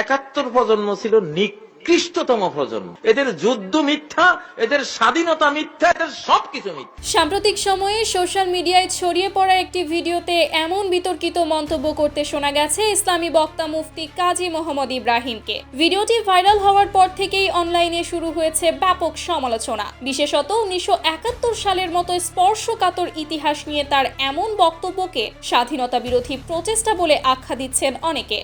71 প্রজন্ম ছিল নিকৃষ্টতম প্রজন্ম। এদের যুদ্ধ মিথ্যা, এদের স্বাধীনতা মিথ্যা, এদের সবকিছু মিথ্যা। সাম্প্রতিক সময়ে সোশ্যাল মিডিয়ায় ছড়িয়ে পড়া একটি ভিডিওতে এমন বিতর্কিত মন্তব্য করতে শোনা গেছে ইসলামী বক্তা মুফতি কাজী মোহাম্মদ ইব্রাহিমকে। ভিডিওটি ভাইরাল হওয়ার পর থেকেই অনলাইনে শুরু হয়েছে ব্যাপক সমালোচনা। বিশেষত 1971 সালের মতো স্পর্শকাতর ইতিহাস নিয়ে তার এমন বক্তব্যকে স্বাধীনতা বিরোধী প্রচেষ্টা বলে আখ্যা দিচ্ছেন অনেকে।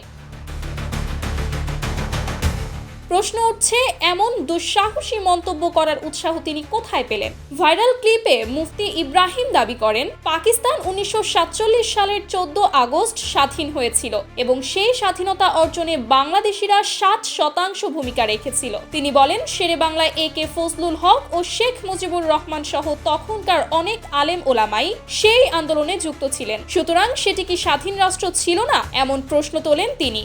প্রশ্ন উঠছে, এমন দুঃসাহসী মন্তব্য করার উৎসাহ তিনি কোথায় পেলেন? ভাইরাল ক্লিপে মুফতি ইব্রাহিম দাবি করেন, পাকিস্তান 1947 সালের 14 আগস্ট স্বাধীন হয়েছিল এবং সেই স্বাধীনতা অর্জনে বাংলাদেশিরা 60% ভূমিকা রেখেছিল। তিনি বলেন, শেরে বাংলায় AK ফজলুল হক ও শেখ মুজিবুর রহমান সহ তখনকার অনেক আলেম ওলামাই সেই আন্দোলনে যুক্ত ছিলেন। সুতরাং সেটি কি স্বাধীন রাষ্ট্র ছিল না? এমন প্রশ্ন তোলেন তিনি।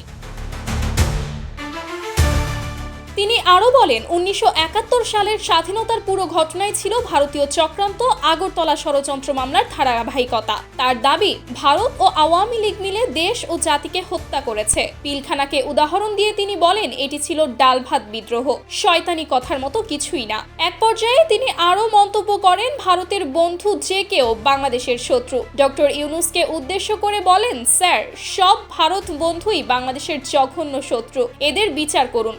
তিনি আরও বলেন, 1971 সালের স্বাধীনতার পুরো ঘটনাই ছিল ভারতীয় চক্রান্ত, আগরতলা ষড়যন্ত্র মামলার ধারাবাহিকতা। তার দাবি, ভারত ও আওয়ামী লীগ মিলে দেশ ও জাতিকে হত্যা করেছে। পিলখানাকে উদাহরণ দিয়ে তিনি বলেন, এটি ছিল ডাল ভাত বিদ্রোহ, শয়তানি কথার মতো কিছুই না। এক পর্যায়ে তিনি আরও মন্তব্য করেন, ভারতের বন্ধু যে কেউ বাংলাদেশের শত্রু। ডক্টর ইউনূসকে উদ্দেশ্য করে বলেন, স্যার, সব ভারত বন্ধুই বাংলাদেশের জঘন্য শত্রু, এদের বিচার করুন।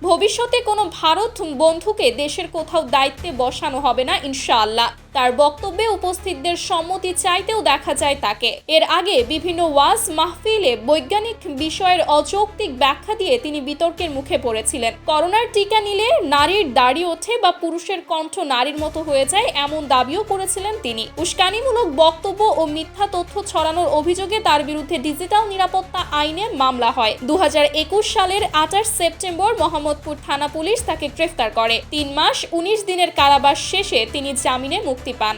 ভবিষ্যতে কোনো ভারত বন্ধুকে দেশের কোথাও দায়িত্বে বসানো হবে না ইনশাআল্লাহ। তার বক্তব্যে উপস্থিতদের সম্মতি চাইতেও দেখা যায় তাকে। এর আগে বিভিন্ন ওয়াজ মাহফিলে বৈজ্ঞানিক বিষয়ের অযৌক্তিক ব্যাখ্যা দিয়ে তিনি বিতর্কের মুখে পড়েছিলেন। করোনার টিকা নিলে নারীর দাড়ি ওঠে বা পুরুষের কণ্ঠ নারীর মতো হয়ে যায়, এমন দাবিও করেছিলেন তিনি। উস্কানিমূলক বক্তব্য ও মিথ্যা তথ্য ছড়ানোর অভিযোগে তার বিরুদ্ধে ডিজিটাল নিরাপত্তা আইনে মামলা হয়। 2021 সালের 28 সেপ্টেম্বর মোহাম্মদপুর থানা পুলিশ তাকে গ্রেফতার করে। 3 মাস 19 দিনের কারাবাস শেষে তিনি জামিনে মুক্তি পান।